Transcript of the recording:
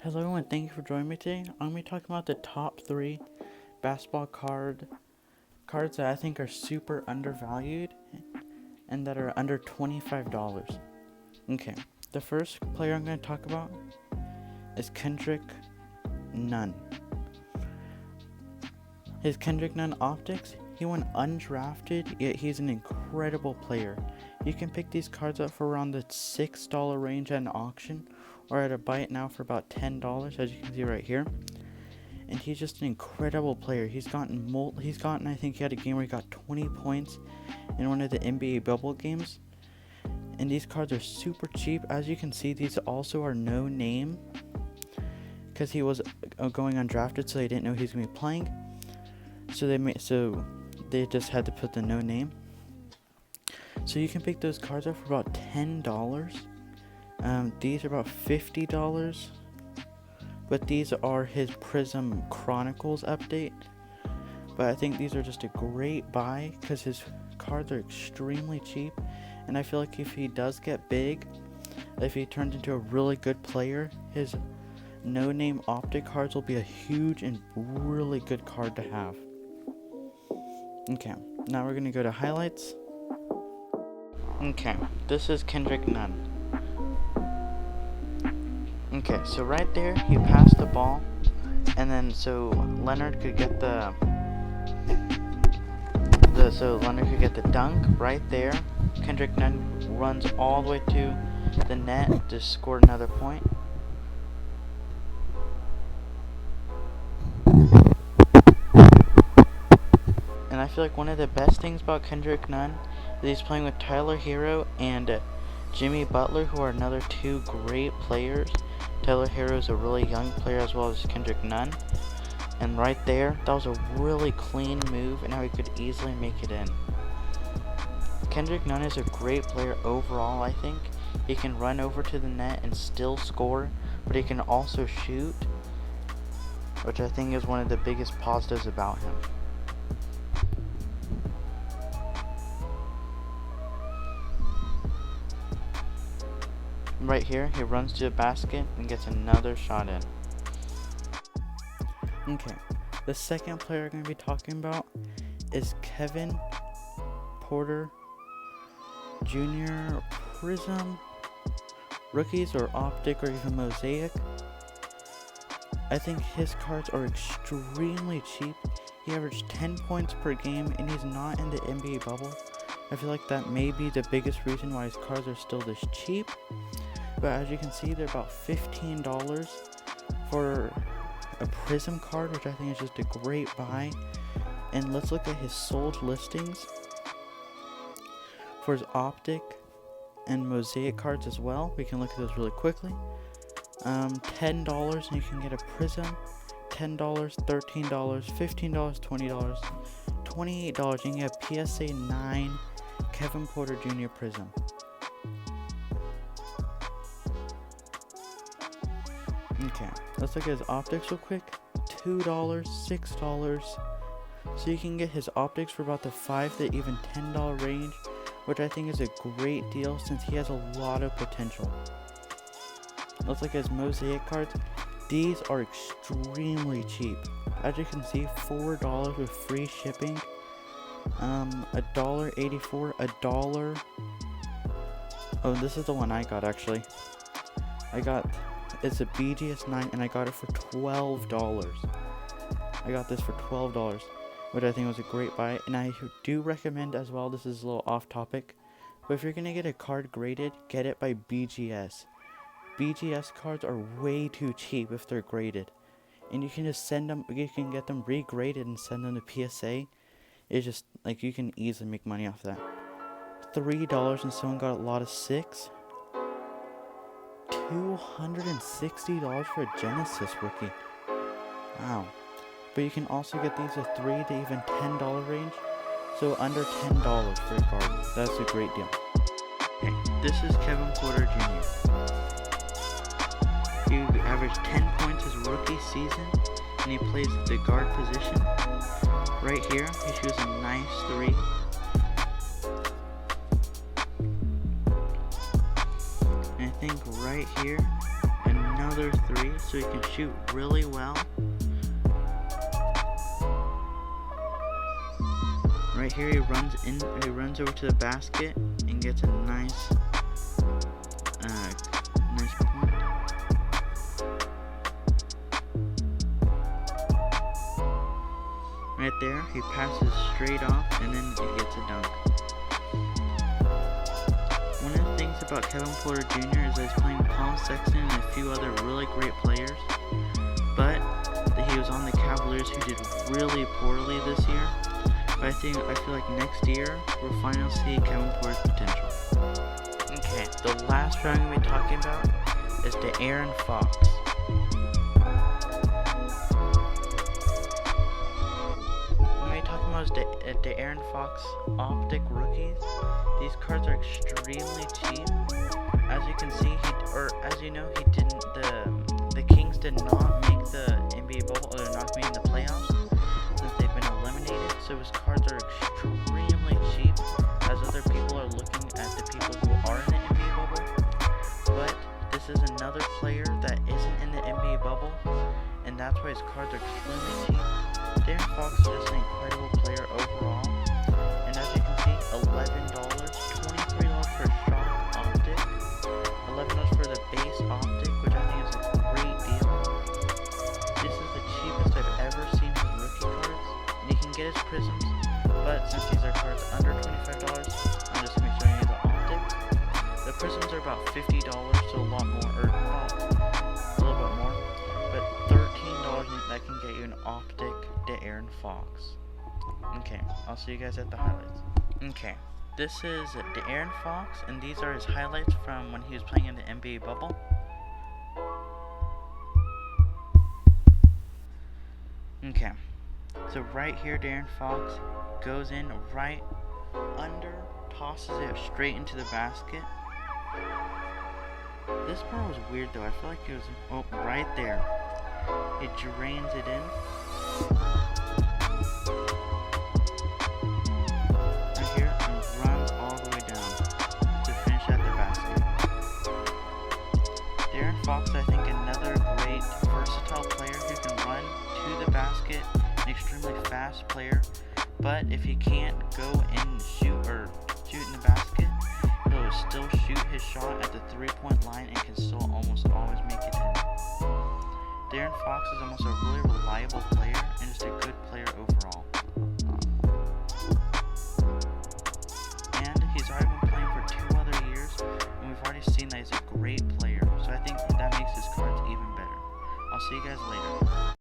Hello and thank you for joining me today. I'm going to be talking about the top 3 basketball cards that I think are super undervalued and that are under $25. Okay, the first player I'm going to talk about is Kendrick Nunn. His Kendrick Nunn optics, he went undrafted, yet he's an incredible player. You can pick these cards up for around the $6 range at an auction, or at a buy it now for about $10, as you can see right here. And he's just an incredible player. He's gotten, I think he had a game where he got 20 points in one of the NBA bubble games. And these cards are super cheap. As you can see, these also are no name, because he was going undrafted, so they didn't know he was going to be playing. So they just had to put the no name. So you can pick those cards up for about $10. These are about $50, but these are his Prism Chronicles update. But I think these are just a great buy because his cards are extremely cheap, and I feel like if he does get big, if he turns into a really good player, his no-name optic cards will be a huge and really good card to have. Okay, now we're going to go to highlights. Okay, this is Kendrick Nunn. Okay, so right there, he passed the ball, and then so Leonard could get the dunk right there. Kendrick Nunn runs all the way to the net to score another point. And I feel like one of the best things about Kendrick Nunn is he's playing with Tyler Hero and Jimmy Butler, who are another two great players. Tyler Hero is a really young player as well as Kendrick Nunn. And right there, that was a really clean move, and how he could easily make it in. Kendrick Nunn is a great player overall, I think. He can run over to the net and still score, but he can also shoot, which I think is one of the biggest positives about him. Right here, he runs to the basket and gets another shot in. Okay, the second player I'm going to be talking about is Kevin Porter Jr. Prism, rookies or optic or even mosaic. I think his cards are extremely cheap. He averaged 10 points per game, and he's not in the NBA bubble. I feel like that may be the biggest reason why his cards are still this cheap. But as you can see, they're about $15 for a Prism card, which I think is just a great buy. And let's look at his sold listings for his optic and mosaic cards as well. We can look at those really quickly. $10 and you can get a Prism. $10, $13, $15, $20, $28. You can get a PSA 9 Kevin Porter Jr. Prism. Okay, let's look at his optics real quick. $2, $6. So you can get his optics for about the $5 to even $10 range, which I think is a great deal since he has a lot of potential. Let's look at his mosaic cards. These are extremely cheap. As you can see, $4 with free shipping. $1.84, $1. Oh, this is the one I got actually. It's a BGS 9 and I got it for $12. I got this for $12, which I think was a great buy. And I do recommend as well, this is a little off topic, but if you're going to get a card graded, get it by BGS. BGS cards are way too cheap if they're graded. And you can just you can get them regraded and send them to PSA. It's just, like, you can easily make money off that. $3 and someone got a lot of 6. $260 for a Genesis rookie. Wow. But you can also get these at $3 to even $10 range. So under $10 for a card. That's a great deal. Okay, this is Kevin Porter Jr. He averaged 10 points his rookie season, and he plays the guard position. Right here, he shoots a nice 3. And I think right here, another another 3, so he can shoot really well. Right here he runs over to the basket and gets a nice point. Right there, he passes straight off and then he gets a dunk. One of the things about Kevin Porter Jr. is that he's playing Paul Sexton and a few other really great players, but he was on the Cavaliers, who did really poorly this year. But I feel like next year we'll finally see Kevin Porter's potential. Okay, the last player I'm going to be talking about is Darren Fox. When we're talking about Darren Fox Optic rookies, these cards are extremely cheap. As you can see, the Kings did not make the NBA bubble, or they're not going to be in the playoffs since they've been eliminated. So his cards are extremely cheap, as other people are looking at the people who are in the NBA bubble. But this is another player that isn't in the NBA bubble, and that's why his cards are extremely cheap. Darren Fox is just an incredible player overall, and as you can see, $11, $23 for a shot optic, $11 for the base optic, which I think is a great deal. This is the cheapest I've ever seen his rookie cards, and you can get his prisms, but since these are cards under $25, I'm just going to be showing you the optics. The prisms are about $50, so a lot more, or about a little bit more, but $13 that can get you an optic Darren Fox. Okay, I'll see you guys at the highlights. Okay, this is Darren Fox, and these are his highlights from when he was playing in the NBA bubble. Okay, so right here Darren Fox goes in right under, tosses it straight into the basket. This part was weird though. I feel like it was right there. It drains it in. Right here, and runs all the way down to finish at the basket. Darren Fox, I think, another great versatile player who can run to the basket, an extremely fast player, but if he can't go and shoot in the basket, he'll still shoot his shot at the 3-point line and can still almost always make it in. Darren Fox is almost a really reliable player and just a good player overall. And he's already been playing for 2 other years, and we've already seen that he's a great player, so I think that makes his cards even better. I'll see you guys later.